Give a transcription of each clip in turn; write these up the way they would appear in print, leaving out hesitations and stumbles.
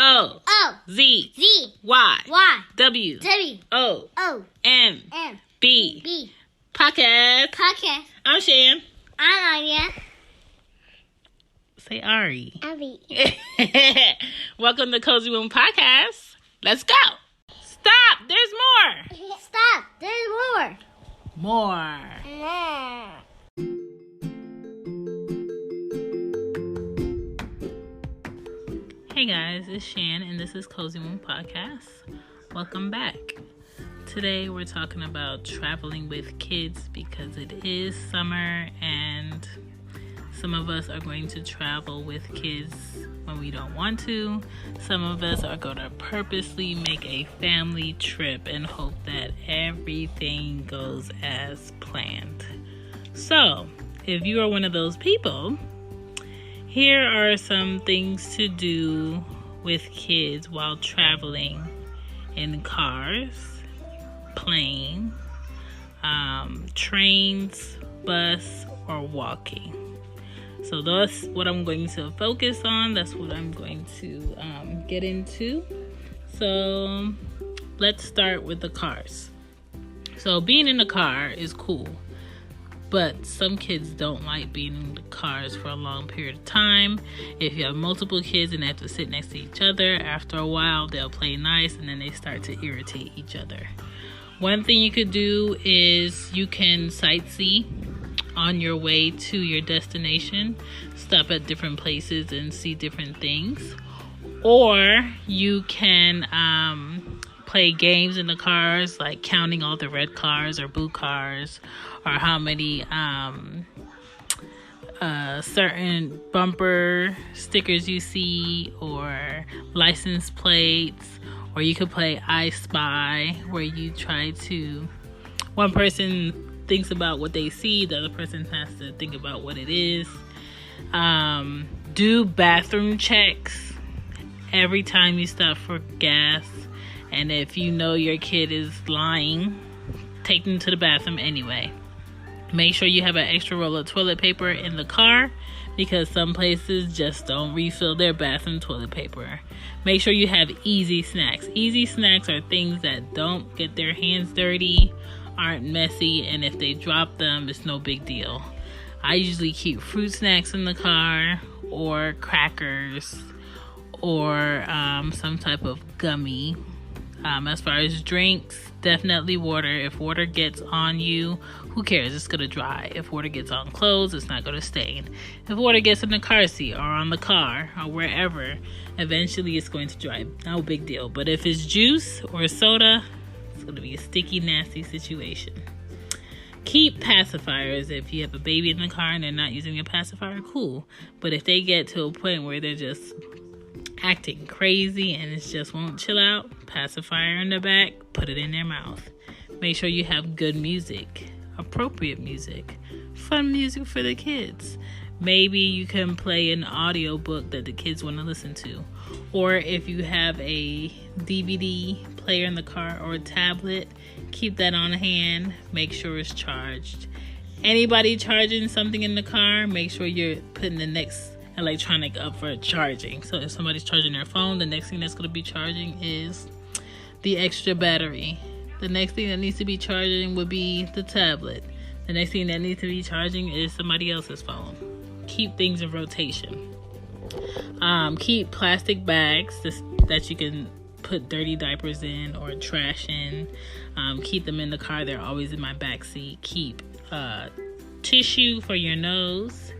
O Z Y W O M B Podcast. I'm Shan. I'm Aria. Say Ari. Abby. Welcome to Cozy Womb Podcast. Let's go. Stop. There's more. Stop. There's More. Hey guys, it's Shan and this is Cozy Womb Podcast. Welcome back. Today we're talking about traveling with kids because it is summer and some of us are going to travel with kids when we don't want to. Some of us are going to purposely make a family trip and hope that everything goes as planned. So, if you are one of those people, here are some things to do with kids while traveling in cars, plane, trains, bus, or walking. So that's what I'm going to focus on. That's what I'm going to get into. So let's start with the cars. So being in the car is cool, but some kids don't like being in the cars for a long period of time. If you have multiple kids and they have to sit next to each other, after a while they'll play nice and then they start to irritate each other. One thing you could do is you can sightsee on your way to your destination. Stop at different places and see different things. Or you can play games in the cars, like counting all the red cars or blue cars, or how many certain bumper stickers you see, or license plates. Or you could play I Spy, where you try to, one person thinks about what they see, the other person has to think about what it is. Do bathroom checks every time you stop for gas. And if you know your kid is lying, take them to the bathroom anyway. Make sure you have an extra roll of toilet paper in the car, because some places just don't refill their bathroom toilet paper. Make sure you have easy snacks. Easy snacks are things that don't get their hands dirty, aren't messy, and if they drop them, it's no big deal. I usually keep fruit snacks in the car, or crackers, or some type of gummy. As far as drinks, definitely water. If water gets on you, who cares? It's going to dry. If water gets on clothes, it's not going to stain. If water gets in the car seat or on the car or wherever, eventually it's going to dry. No big deal. But if it's juice or soda, it's going to be a sticky, nasty situation. Keep pacifiers. If you have a baby in the car and they're not using a pacifier, cool. But if they get to a point where they're just acting crazy and it just won't chill out, pacifier in the back, put it in their mouth. Make sure you have good music, appropriate music, fun music for the kids. Maybe you can play an audio book that the kids want to listen to. Or if you have a DVD player in the car or a tablet, keep that on hand. Make sure it's charged. Anybody charging something in the car, make sure you're putting the next electronic up for charging. So if somebody's charging their phone, the next thing that's going to be charging is the extra battery. The next thing that needs to be charging would be the tablet. The next thing that needs to be charging is somebody else's phone. Keep things in rotation. Keep plastic bags that you can put dirty diapers in or trash in. Keep them in the car. They're always in my back seat. Keep tissue for your nose.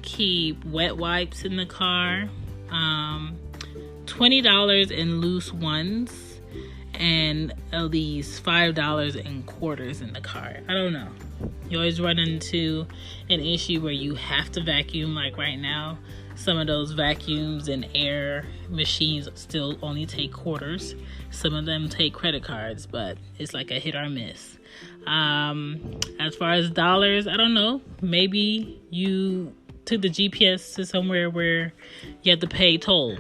Keep wet wipes in the car. $20 in loose ones, and at least $5 in quarters in the car. I don't know. You always run into an issue where you have to vacuum. Like right now, some of those vacuums and air machines still only take quarters. Some of them take credit cards, but it's like a hit or miss. As far as dollars, I don't know. Maybe you took the GPS to somewhere where you have to pay toll.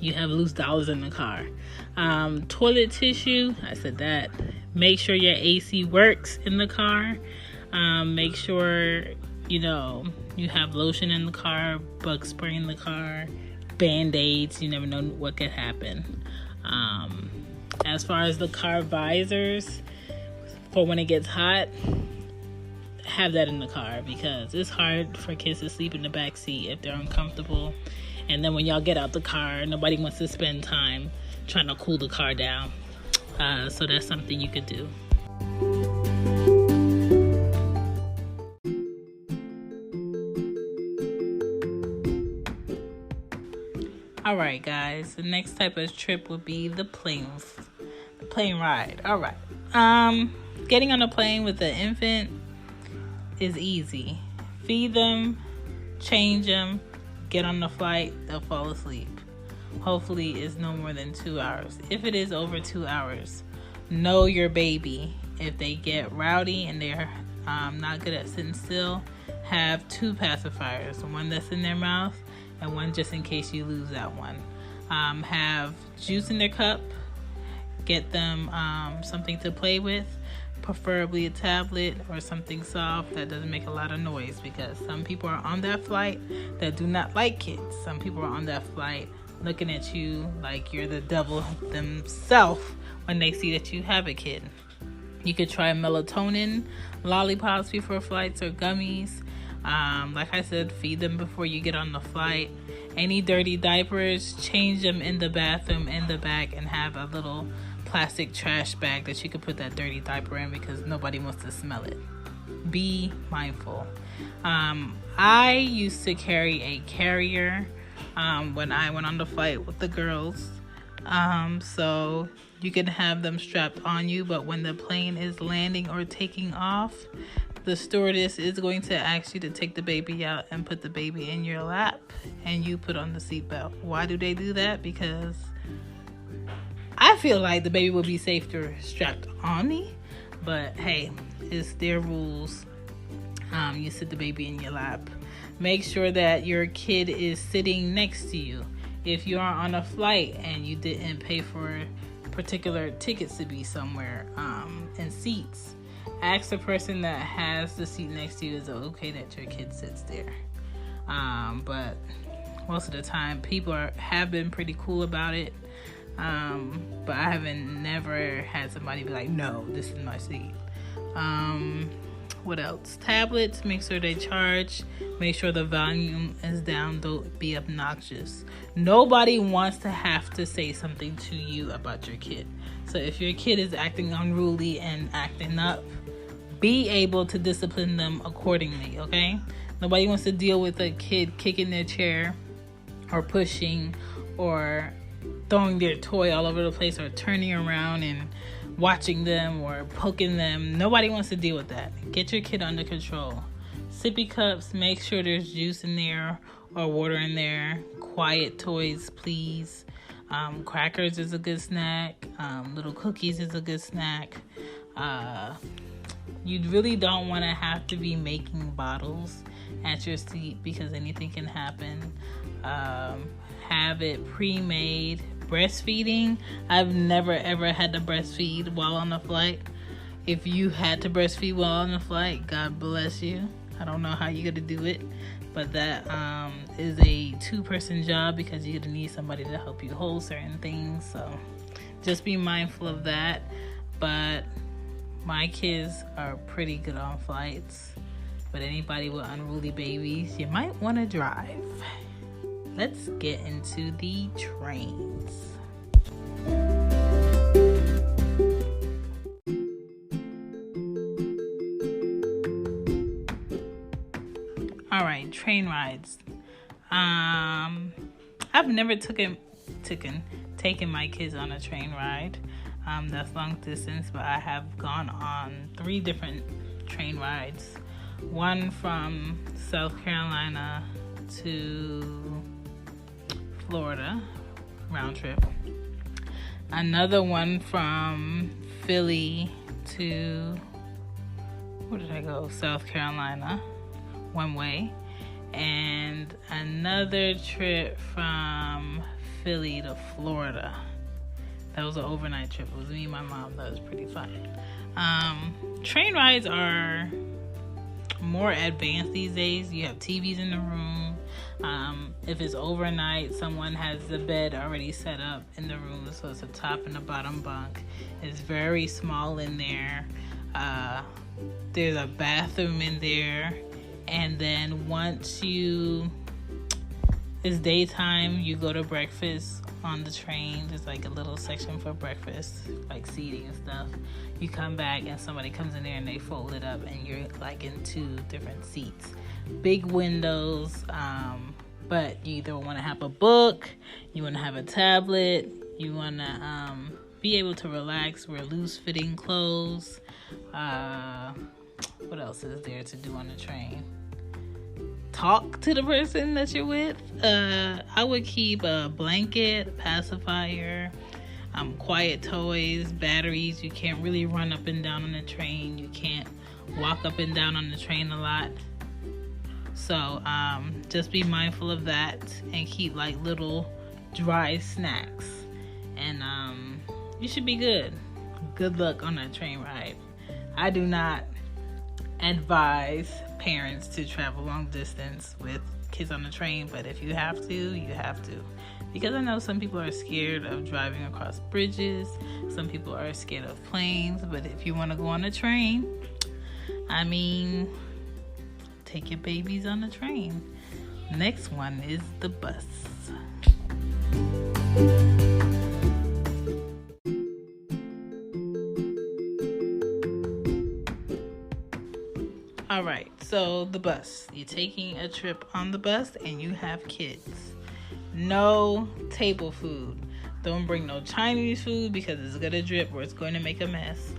You have loose dollars in the car. Toilet tissue, I said that. Make sure your AC works in the car. Make sure, you have lotion in the car, bug spray in the car, Band-Aids. You never know what could happen. As far as the car visors, for when it gets hot, have that in the car, because it's hard for kids to sleep in the back seat if they're uncomfortable. And then when y'all get out the car, nobody wants to spend time trying to cool the car down. So that's something you could do. Alright guys, the next type of trip would be the plane ride. Alright. Getting on a plane with an infant is easy. Feed them, change them, get on the flight, they'll fall asleep. Hopefully it's no more than 2 hours. If it is over 2 hours, know your baby. If they get rowdy and they're not good at sitting still, have 2 pacifiers, one that's in their mouth and one just in case you lose that one. Have juice in their cup. Get them something to play with, preferably a tablet or something soft that doesn't make a lot of noise, because some people are on that flight that do not like kids. Some people are on that flight looking at you like you're the devil themselves when they see that you have a kid. You could try melatonin lollipops before flights or gummies. Like I said, feed them before you get on the flight. Any dirty diapers, change them in the bathroom in the back, and have a little plastic trash bag that you could put that dirty diaper in, because nobody wants to smell it. Be mindful. I used to carry a carrier when I went on the flight with the girls. So you can have them strapped on you, but when the plane is landing or taking off, the stewardess is going to ask you to take the baby out and put the baby in your lap, and you put on the seatbelt. Why do they do that? Because I feel like the baby would be safer strapped on me, but hey, it's their rules. You sit the baby in your lap. Make sure that your kid is sitting next to you. If you are on a flight and you didn't pay for particular tickets to be somewhere and seats, ask the person that has the seat next to you, is it okay that your kid sits there? But most of the time, people have been pretty cool about it. But I haven't never had somebody be like, no, this is my seat. What else? Tablets, make sure they charge. Make sure the volume is down. Don't be obnoxious. Nobody wants to have to say something to you about your kid. So if your kid is acting unruly and acting up, be able to discipline them accordingly, okay? Nobody wants to deal with a kid kicking their chair or pushing or throwing their toy all over the place or turning around and watching them or poking them. Nobody wants to deal with that. Get your kid under control. Sippy cups, make sure there's juice in there or water in there. Quiet toys, please. Crackers is a good snack. Little cookies is a good snack. You really don't want to have to be making bottles at your seat, because anything can happen. Have it pre-made. Breastfeeding, I've never ever had to breastfeed while on the flight. If you had to breastfeed while on the flight, God bless you. I don't know how you're gonna do it, but that is a 2-person job, because you're gonna need somebody to help you hold certain things. So just be mindful of that. But my kids are pretty good on flights, but anybody with unruly babies, you might want to drive. Let's get into the trains. All right, train rides. I've never taken my kids on a train ride. That's long distance, but I have gone on 3 different train rides. One from South Carolina to Florida, round trip. Another one from Philly to, where did I go? South Carolina, one way. And another trip from Philly to Florida. That was an overnight trip. It was me and my mom. That was pretty fun. Train rides are more advanced these days. You have TVs in the room. If it's overnight, someone has the bed already set up in the room, so it's a top and a bottom bunk. It's very small in there. There's a bathroom in there, and then once it's daytime, you go to breakfast on the train. There's like a little section for breakfast, like seating and stuff. You come back and somebody comes in there and they fold it up, and you're like in 2 different seats. Big windows, but you either want to have a book, you want to have a tablet, you want to be able to relax, wear loose-fitting clothes. What else is there to do on the train? Talk to the person that you're with. I would keep a blanket, pacifier, quiet toys, batteries. You can't really run up and down on the train. You can't walk up and down on the train a lot. So just be mindful of that and keep like little dry snacks. And you should be good. Good luck on that train ride. I do not advise parents to travel long distance with kids on the train, but if you have to, you have to. Because I know some people are scared of driving across bridges, some people are scared of planes, but if you want to go on a train, take your babies on the train. Next one is the bus. All right, so the bus. You're taking a trip on the bus and you have kids. No table food. Don't bring no Chinese food because it's going to drip or it's going to make a mess.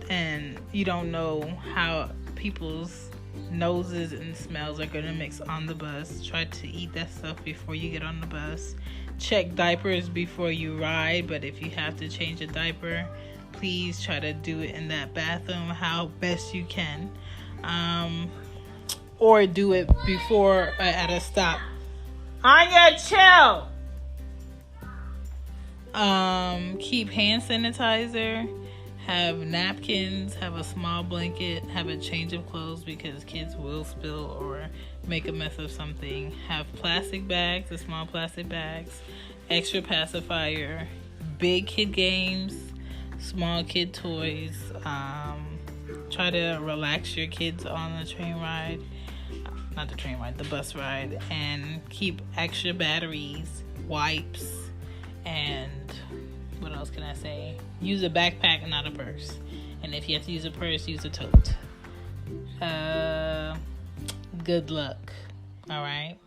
And you don't know how people's noses and smells are going to mix on the bus. Try to eat that stuff before you get on the bus. Check diapers before you ride, but if you have to change a diaper, please try to do it in that bathroom how best you can. Or do it before at a stop. Anya, chill! Keep hand sanitizer, have napkins, have a small blanket, have a change of clothes because kids will spill or make a mess of something. Have plastic bags, the small plastic bags, extra pacifier, big kid games, small kid toys. Try to relax your kids on the train ride. Not the train ride, the bus ride. And keep extra batteries, wipes, and what else can I say? Use a backpack and not a purse. And if you have to use a purse, use a tote. Good luck. Alright?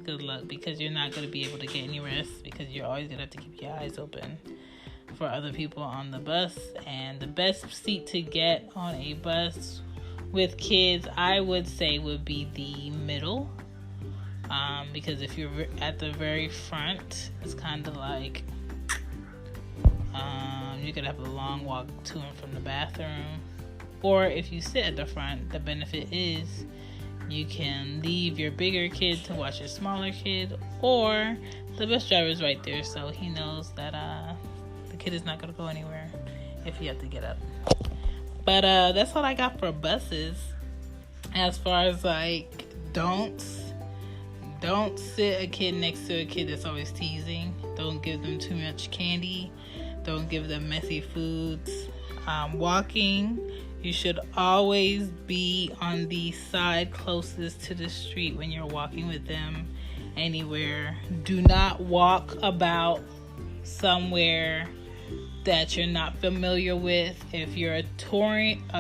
Good luck, because you're not going to be able to get any rest because you're always going to have to keep your eyes open for other people on the bus. And the best seat to get on a bus with kids, I would say, would be the middle, because if you're at the very front, it's kind of like you could have a long walk to and from the bathroom. Or if you sit at the front, the benefit is you can leave your bigger kid to watch your smaller kid, or the bus driver is right there, so he knows that the kid is not going to go anywhere if you have to get up. But that's all I got for buses. As far as like don't sit a kid next to a kid that's always teasing. Don't give them too much candy. Don't give them messy foods. Walking, you should always be on the side closest to the street when you're walking with them anywhere. Do not walk about somewhere that you're not familiar with. If you're a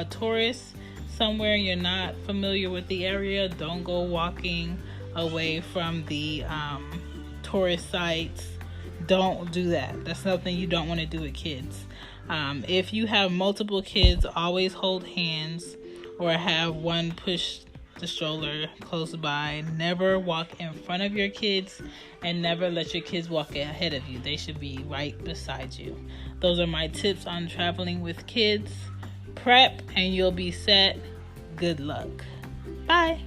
tourist somewhere and you're not familiar with the area, don't go walking away from the tourist sites. Don't do that. That's something you don't want to do with kids. If you have multiple kids, always hold hands or have one push the stroller close by. Never walk in front of your kids and never let your kids walk ahead of you. They should be right beside you. Those are my tips on traveling with kids. Prep and you'll be set. Good luck. Bye.